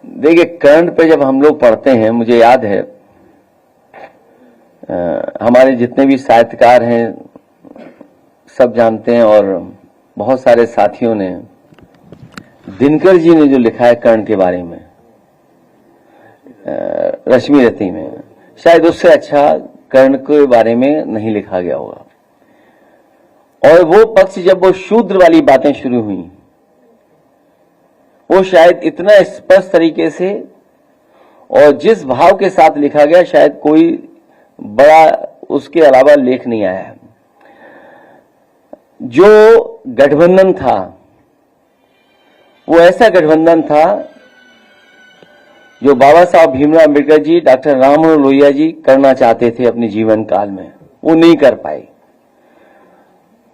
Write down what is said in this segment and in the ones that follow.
देखिए, कर्ण पे जब हम लोग पढ़ते हैं, मुझे याद है हमारे जितने भी साहित्यकार हैं सब जानते हैं, और बहुत सारे साथियों ने, दिनकर जी ने जो लिखा है कर्ण के बारे में रश्मि रति में, शायद उससे अच्छा कर्ण के बारे में नहीं लिखा गया होगा। और वो पक्ष जब वो शूद्र वाली बातें शुरू हुई, वो शायद इतना स्पष्ट तरीके से और जिस भाव के साथ लिखा गया, शायद कोई बड़ा उसके अलावा लेख नहीं आया है। जो गठबंधन था वो ऐसा गठबंधन था जो बाबा साहब भीमराव अम्बेडकर जी, डॉक्टर राम मनोहर लोहिया जी करना चाहते थे अपने जीवन काल में, वो नहीं कर पाए।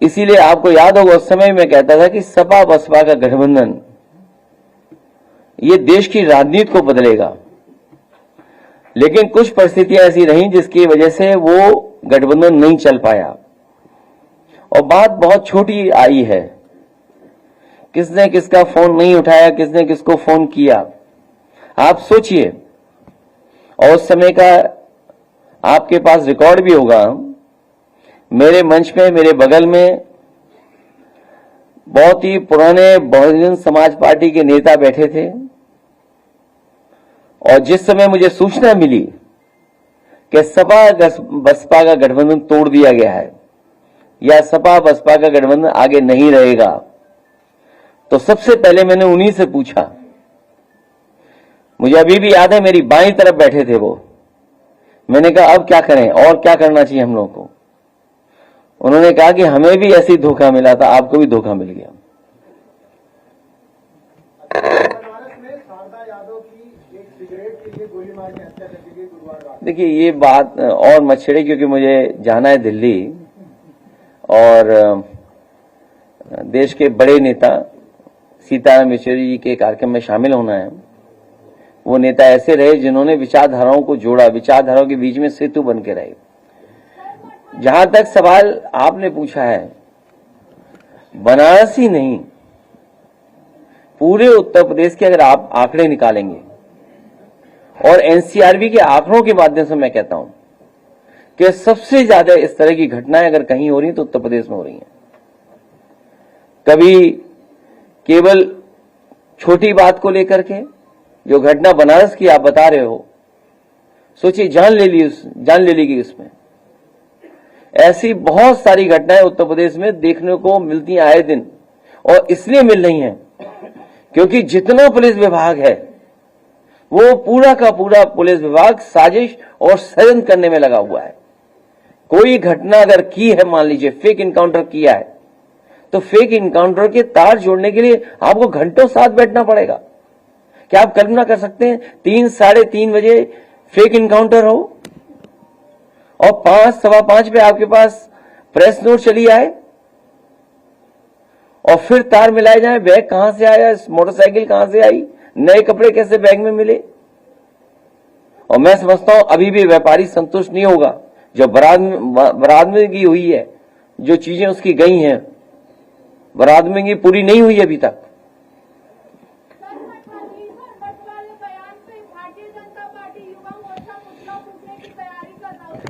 इसीलिए आपको याद होगा उस समय मैं कहता था कि सपा बसपा का गठबंधन ये देश की राजनीति को बदलेगा, लेकिन कुछ परिस्थितियां ऐसी रहीं जिसकी वजह से वो गठबंधन नहीं चल पाया। और बात बहुत छोटी आई है, किसने किसका फोन नहीं उठाया, किसने किसको फोन किया, आप सोचिए। और उस समय का आपके पास रिकॉर्ड भी होगा। मेरे मंच में, मेरे बगल में बहुत ही पुराने बहुजन समाज पार्टी के नेता बैठे थे, और जिस समय मुझे सूचना मिली कि सपा बसपा का गठबंधन तोड़ दिया गया है या सपा बसपा का गठबंधन आगे नहीं रहेगा, तो सबसे पहले मैंने उन्हीं से पूछा। मुझे अभी भी याद है, मेरी बाईं तरफ बैठे थे वो। मैंने कहा अब क्या करें और क्या करना चाहिए हम लोगों को। उन्होंने कहा कि हमें भी ऐसी धोखा मिला था, आपको भी धोखा मिल गया। देखिए, ये बात और मत छेड़े, क्योंकि मुझे जाना है दिल्ली, और देश के बड़े नेता सीताराम येचुरी जी के कार्यक्रम में शामिल होना है। वो नेता ऐसे रहे जिन्होंने विचारधाराओं को जोड़ा, विचारधाराओं के बीच में सेतु बन के रहे। जहां तक सवाल आपने पूछा है, बनारस ही नहीं, पूरे उत्तर प्रदेश के अगर आप आंकड़े निकालेंगे, और एनसीआरबी के आंकड़ों के माध्यम से मैं कहता हूं कि सबसे ज्यादा इस तरह की घटनाएं अगर कहीं हो रही तो उत्तर प्रदेश में हो रही हैं। कभी केवल छोटी बात को लेकर के, जो घटना बनारस की आप बता रहे हो, सोचिए जान ले ली उसमें। ऐसी बहुत सारी घटनाएं उत्तर प्रदेश में देखने को मिलती हैं आए दिन, और इसलिए मिल रही हैं क्योंकि जितना पुलिस विभाग है वो पूरा का पूरा पुलिस विभाग साजिश और षड्यंत्र करने में लगा हुआ है। कोई घटना अगर की है, मान लीजिए फेक इनकाउंटर किया है, तो फेक इनकाउंटर के तार जोड़ने के लिए आपको घंटों साथ बैठना पड़ेगा। क्या आप कल्पना कर सकते हैं 3 साढ़े 3 बजे फेक इनकाउंटर हो और 5 सवा 5 पे आपके पास प्रेस नोट चली आए, और फिर तार मिलाए जाए, बैग कहां से आया, मोटरसाइकिल कहां से आई, नए कपड़े कैसे बैग में मिले। और मैं समझता हूं अभी भी व्यापारी संतुष्ट नहीं होगा। जो बरामदगी हुई है, जो चीजें उसकी गई हैं, बरामदगी पूरी नहीं हुई अभी तक।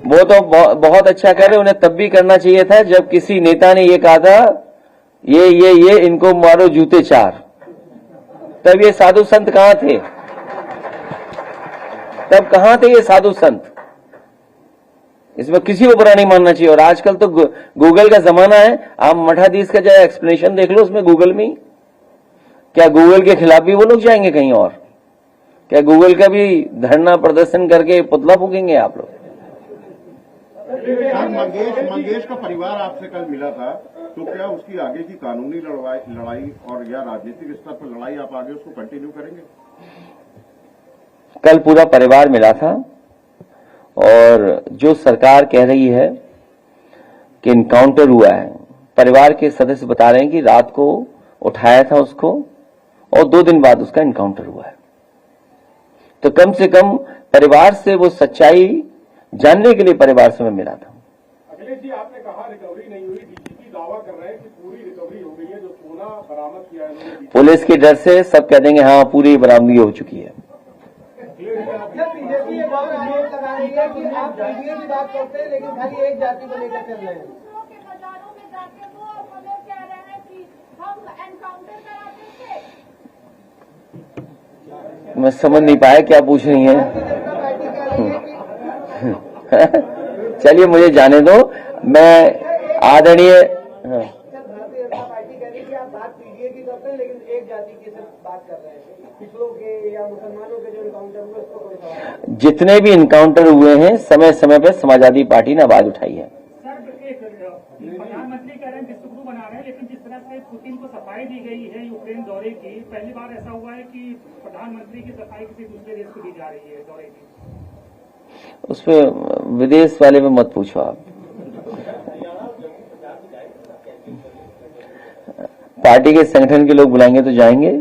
वो तो बहुत अच्छा कर रहे, उन्हें तब भी करना चाहिए था जब किसी नेता ने ये कहा था ये इनको मारो जूते 4। तब ये साधु संत कहां थे? तब कहां थे ये साधु संत? इसमें किसी को बुरा नहीं मानना चाहिए। और आजकल तो गूगल का जमाना है, आप मठाधीश का जो एक्सप्लेनेशन देख लो उसमें गूगल में ही। क्या गूगल के खिलाफ भी वो लोग जाएंगे कहीं और? क्या गूगल का भी धरना प्रदर्शन करके पुतला फूकेंगे आप लोग? मंगेश का परिवार आपसे कल मिला था, तो क्या उसकी आगे की कानूनी लड़ाई और या राजनीतिक स्तर पर लड़ाई आप आगे उसको कंटिन्यू करेंगे? कल पूरा परिवार मिला था, और जो सरकार कह रही है कि इनकाउंटर हुआ है, परिवार के सदस्य बता रहे हैं कि रात को उठाया था उसको और 2 दिन बाद उसका इनकाउंटर हुआ है। तो कम से कम परिवार से वो सच्चाई जानने के लिए परिवार से मैं मिला था। अखिलेश जी, आपने कहा रिकवरी नहीं हुई, डीजीपी दावा कर रहे हैं कि पूरी रिकवरी हो गई है, जो सोना बरामद किया है। पुलिस के डर से सब कह देंगे हाँ पूरी बरामदगी हो चुकी है। बीजेपी ये बहुत आरोप लगा रही है कि आप पीडीए की बात करते हैं लेकिन खाली एक जाति को लेकर चल रहे हैं। के बाजारों में जाके वो हमें कह रहे हैं कि हम एनकाउंटर कराते थे। मैं समझ नहीं पाया क्या पूछ रही हैं। पार्टी कह रही है कि चलिए मुझे जाने दो। मैं आदरणीय भारतीय जनता पार्टी कह रही है कि आप बात पीडीए की करते हैं लेकिन एक जाति की सिर्फ बात कर रहे हैं। पिछड़ों के या मुसलमानों के जो इनकाउंटर हुए उसको कोई सवाल नहीं। जितने भी इनकाउंटर हुए हैं समय समय पर समाजवादी पार्टी ने आवाज उठाई है। प्रधानमंत्री कह रहे हैं विश्वगुरु बना रहे हैं, लेकिन जिस तरह से पुतिन को सफाई दी गई है यूक्रेन दौरे की, पहली बार ऐसा हुआ है कि प्रधानमंत्री की सफाई किसी दूसरे देश को दी जा रही है दौरे की। उस पर विदेश वाले में मत पूछो आप। पार्टी के संगठन के लोग बुलाएंगे तो जाएंगे,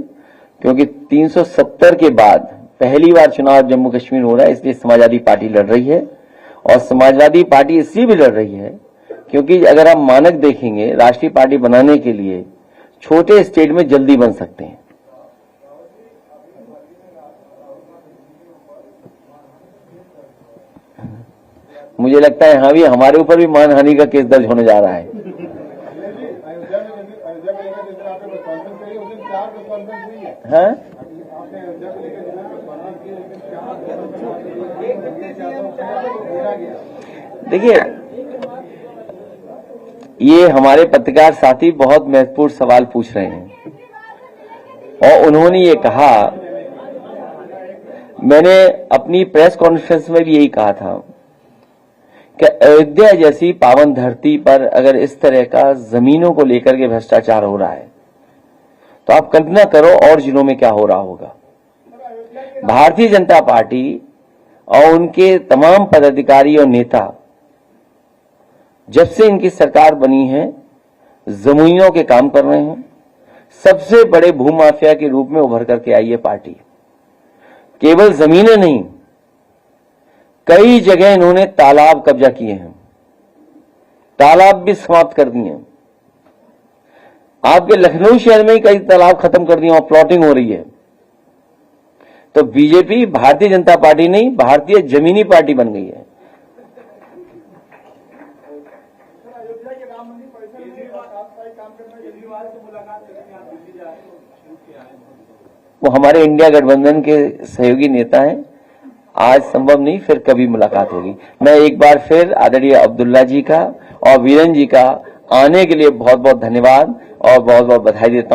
क्योंकि 370 के बाद पहली बार चुनाव जम्मू कश्मीर हो रहा है, इसलिए समाजवादी पार्टी लड़ रही है। और समाजवादी पार्टी इसलिए भी लड़ रही है क्योंकि अगर आप मानक देखेंगे राष्ट्रीय पार्टी बनाने के लिए छोटे स्टेट में जल्दी बन सकते हैं। मुझे लगता है यहां भी हमारे ऊपर भी मानहानि का केस दर्ज होने जा रहा है। हाँ? देखिए, ये हमारे पत्रकार साथी बहुत महत्वपूर्ण सवाल पूछ रहे हैं और उन्होंने ये कहा, मैंने अपनी प्रेस कॉन्फ्रेंस में भी यही कहा था कि अयोध्या जैसी पावन धरती पर अगर इस तरह का जमीनों को लेकर के भ्रष्टाचार हो रहा है तो आप कल्पना करो और जिलों में क्या हो रहा होगा। भारतीय जनता पार्टी और उनके तमाम पदाधिकारी और नेता जब से इनकी सरकार बनी है जमीनों के काम कर रहे हैं। सबसे बड़े भूमाफिया के रूप में उभर करके आई है पार्टी। केवल जमीनें नहीं, कई जगह इन्होंने तालाब कब्जा किए हैं, तालाब भी समाप्त कर दिए हैं। आपके लखनऊ शहर में ही कई तालाब खत्म कर दिए और प्लॉटिंग हो रही है। तो बीजेपी भारतीय जनता पार्टी नहीं, भारतीय जमीनी पार्टी बन गई है। वो हमारे इंडिया गठबंधन के सहयोगी नेता हैं। आज संभव नहीं, फिर कभी मुलाकात होगी। मैं एक बार फिर आदरणीय अब्दुल्ला जी का और वीरेन जी का आने के लिए बहुत बहुत धन्यवाद और बहुत बहुत बधाई देता हूं।